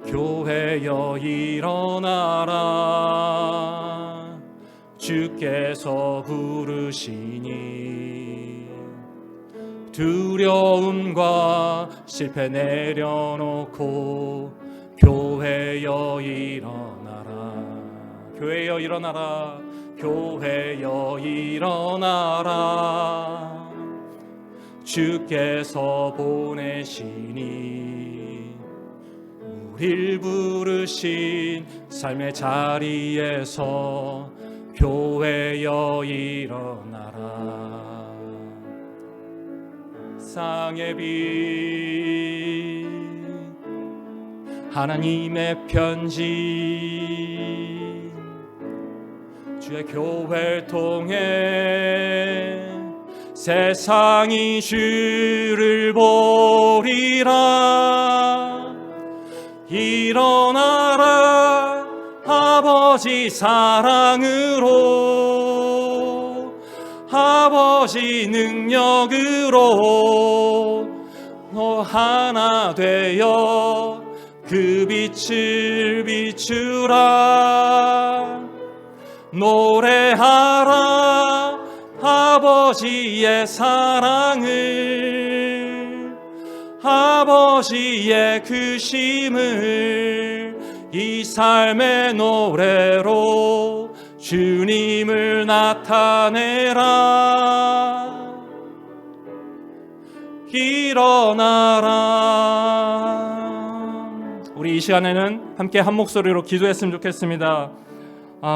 S1: 교회여 일어나라 주께서 부르시니 두려움과 실패 내려놓고 교회여 일어나라 교회여 일어나라 교회여 일어나라 주께서 보내시니 우릴 부르신 삶의 자리에서 교회여 일어나라 세상의 빛 하나님의 편지 주의 교회를 통해 세상이 주를 보리라. 일어나라 아버지 사랑으로 아버지 능력으로 너 하나 되어 그 빛을 비추라. 노래하라 아버지의 사랑을 아버지의 크심을 이 삶의 노래로 주님을 나타내라. 일어나라. 우리 이 시간에는 함께 한 목소리로 기도했으면 좋겠습니다.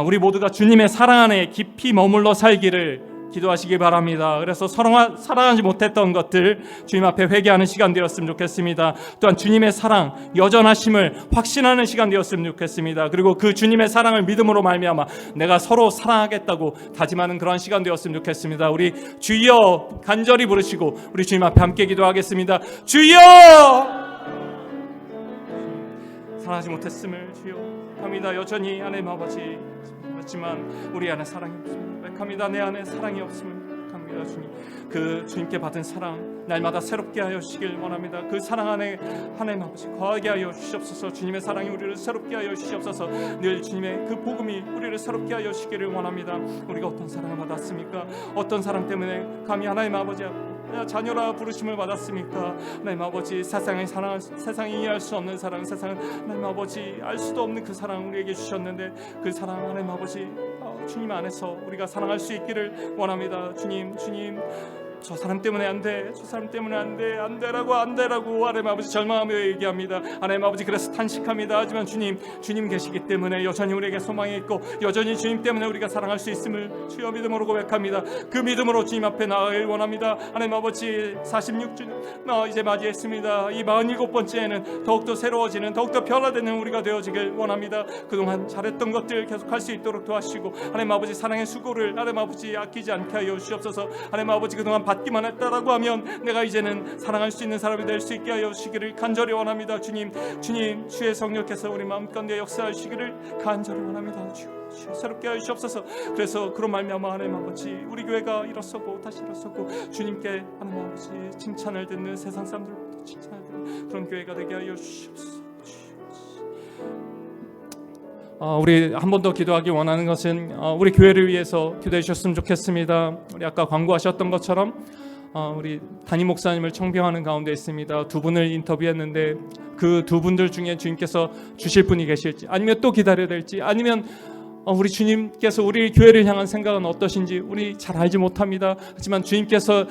S1: 우리 모두가 주님의 사랑 안에 깊이 머물러 살기를 기도하시기 바랍니다. 그래서 사랑하지 못했던 것들 주님 앞에 회개하는 시간 되었으면 좋겠습니다. 또한 주님의 사랑 여전하심을 확신하는 시간 되었으면 좋겠습니다. 그리고 그 주님의 사랑을 믿음으로 말미암아 내가 서로 사랑하겠다고 다짐하는 그런 시간 되었으면 좋겠습니다. 우리 주여 간절히 부르시고 우리 주님 앞에 함께 기도하겠습니다. 주여! 사랑하지 못했음을 주여 합니다. 여전히 하나님 아버지 하지만 우리 안에 사랑이 없습니다. 합니다. 내 안에 사랑이 없음을 합니다. 주님, 그 주님께 받은 사랑 날마다 새롭게 하여 주시길 원합니다. 그 사랑 안에 하나님 아버지 거하게 하여 주시옵소서. 주님의 사랑이 우리를 새롭게 하여 주시옵소서. 늘 주님의 그 복음이 우리를 새롭게 하여 주시기를 원합니다. 우리가 어떤 사랑을 받았습니까? 어떤 사랑 때문에 감히 하나님 아버지 자녀라 부르심을 받았습니까? 하나님 아버지 세상의 사랑, 세상이 이해할 수 없는 사랑, 세상은 하나님 아버지 알 수도 없는 그 사랑 우리에게 주셨는데 그 사랑 하나님 아버지 주님 안에서 우리가 사랑할 수 있기를 원합니다. 주님 저 사람 때문에 안 돼, 저 사람 때문에 안 돼라고 하나님 아버지 절망하며 얘기합니다. 하나님 아버지 그래서 탄식합니다. 하지만 주님 계시기 때문에 여전히 우리에게 소망이 있고 여전히 주님 때문에 우리가 사랑할 수 있음을 주여 믿음으로 고백합니다. 그 믿음으로 주님 앞에 나아가길 원합니다. 하나님 아버지 46주년 이제 맞이했습니다. 이 47번째에는 더욱더 새로워지는 더욱더 변화되는 우리가 되어지길 원합니다. 그동안 잘했던 것들 계속할 수 있도록 도와주시고 하나님 아버지 사랑의 수고를 하나님 아버지 아끼지 않게 하여 주시옵소서. 하나님 아버지 그동안 받기만 했다라고 하면 내가 이제는 사랑할 수 있는 사람이 될 수 있게 하여 주시기를 간절히 원합니다. 주님 주의 성령께서 우리 마음 가운데 역사하시기를 간절히 원합니다. 주여 새롭게 하여 주시옵소서. 그래서 그런 말미암아 하나님 아버지 우리 교회가 일어서고 다시 일어서고 주님께 하나님 아버지 칭찬을 듣는 세상 사람들로부터 칭찬을 듣는 그런 교회가 되게 하여 주시옵소서. 우리 한 번 더 기도하기 원하는 것은 우리 교회를 위해서 기도해 주셨으면 좋겠습니다. 우리 아까 광고하셨던 것처럼 우리 담임 목사님을 청빙하는 가운데 있습니다. 두 분을 인터뷰했는데 그 두 분들 중에 주님께서 주실 분이 계실지 아니면 또 기다려야 될지 아니면 우리 주님께서 우리 교회를 향한 생각은 어떠신지 우리 잘 알지 못합니다. 하지만 주님께서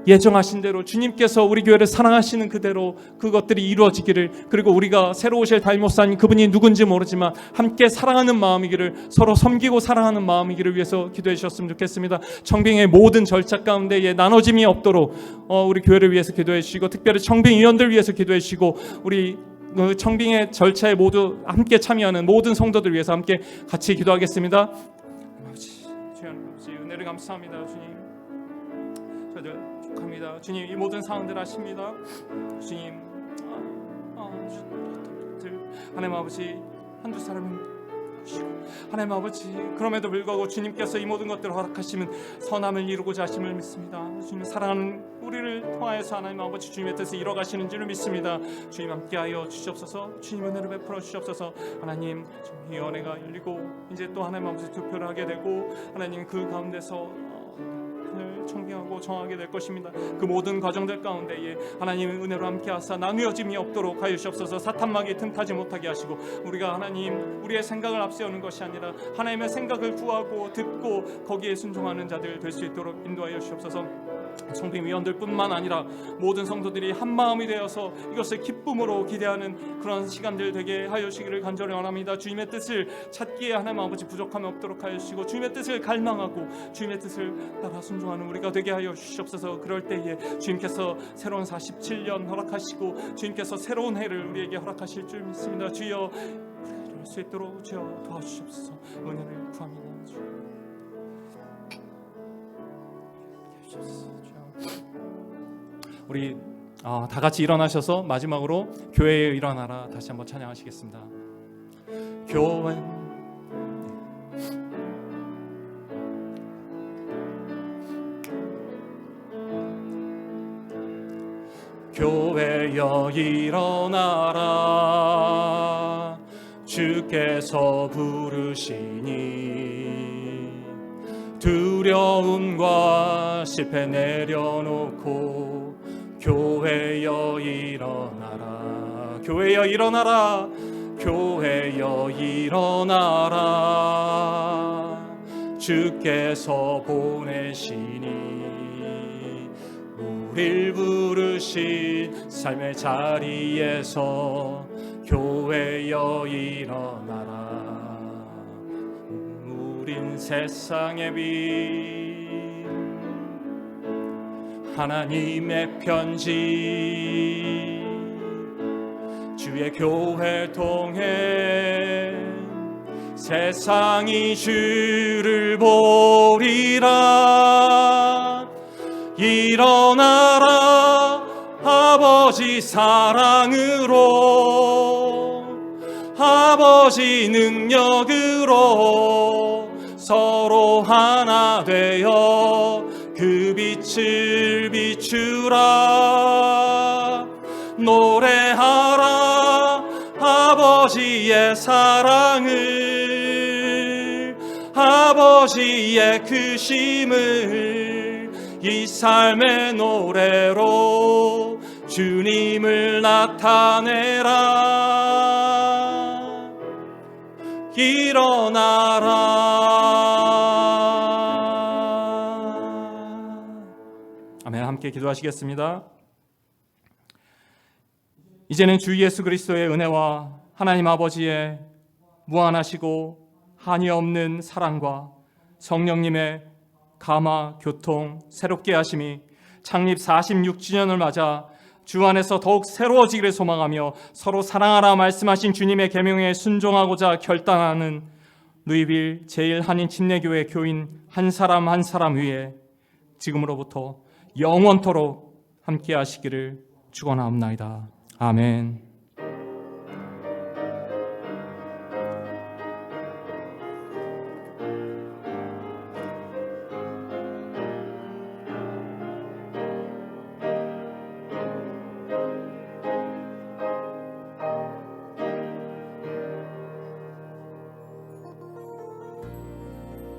S1: 예정하신 대로 주님께서 우리 교회를 사랑하시는 그대로 그것들이 이루어지기를 그리고 우리가 새로 오실 담임 목사님 그분이 누군지 모르지만 함께 사랑하는 마음이기를 서로 섬기고 사랑하는 마음이기를 위해서 기도해 주셨으면 좋겠습니다. 청빙의 모든 절차 가운데에 나눠짐이 없도록 우리 교회를 위해서 기도해 주시고 특별히 청빙위원들 위해서 기도해 주시고 우리 청빙의 절차에 모두 함께 참여하는 모든 성도들 위해서 함께 같이 기도하겠습니다. 아버지 은혜를 감사합니다. 주님 저희들 합니다. 주님 이 모든 상황들 아십니다. 주님 하나님 아버지 한두 사람은 하나님 아버지 그럼에도 불구하고 주님께서 이 모든 것들을 허락하시면 선함을 이루고자 하심을 믿습니다. 주님 사랑하는 우리를 통하여서 하나님 아버지 주님의 뜻을 이뤄가시는 줄을 믿습니다. 주님 함께하여 주시옵소서. 주님 은혜를 베풀어 주시옵소서. 하나님 이 연회가 열리고 이제 또 하나님 아버지 투표를 하게 되고 하나님 그 가운데서 청빙하고 정하게 될 것입니다. 그 모든 과정들 가운데에 하나님의 은혜로 함께하사 나누어짐이 없도록 하여 주옵소서. 사탄막이 틈타지 못하게 하시고 우리가 하나님 우리의 생각을 앞세우는 것이 아니라 하나님의 생각을 구하고 듣고 거기에 순종하는 자들 될 수 있도록 인도하여 주옵소서. 성도위원들뿐만 아니라 모든 성도들이 한 마음이 되어서 이것을 기쁨으로 기대하는 그런 시간들 되게 하여 주시기를 간절히 원합니다. 주님의 뜻을 찾기에 하나님 아버지 부족함이 없도록 하여 주시고, 주님의 뜻을 갈망하고 주님의 뜻을 따라 순종하는 우리가 되게 하여 주시옵소서. 그럴 때에 주님께서 새로운 47년 허락하시고 주님께서 새로운 해를 우리에게 허락하실 줄 믿습니다. 주여, 이룰 수 있도록 주여 도와주시옵소서. 은혜를 구합니다. 우리 다 같이 일어나셔서 마지막으로 교회에 일어나라 다시 한번 찬양하시겠습니다. 교회여 일어나라, 주께서 부르시니 두려움과 실패 내려놓고 교회여 일어나라, 교회여 일어나라, 교회여 일어나라, 주께서 보내시니 우릴 부르신 삶의 자리에서 교회여 일어나라. 우린 세상의 빛, 하나님의 편지, 주의 교회 통해 세상이 주를 보리라. 일어나라, 아버지 사랑으로, 아버지 능력으로 서로 하나 되어 그 빛을 비추라. 노래하라 아버지의 사랑을, 아버지의 크심을 이 삶의 노래로 주님을 나타내라. 일어나라. 아멘. 함께 기도하시겠습니다. 이제는 주 예수 그리스도의 은혜와 하나님 아버지의 무한하시고 한이 없는 사랑과 성령님의 감화, 교통, 새롭게 하심이 창립 46주년을 맞아 주 안에서 더욱 새로워지기를 소망하며 서로 사랑하라 말씀하신 주님의 계명에 순종하고자 결단하는 루이빌 제1한인침례교회 교인 한 사람 한 사람 위에 지금으로부터 영원토록 함께 하시기를 축원하옵나이다. 아멘.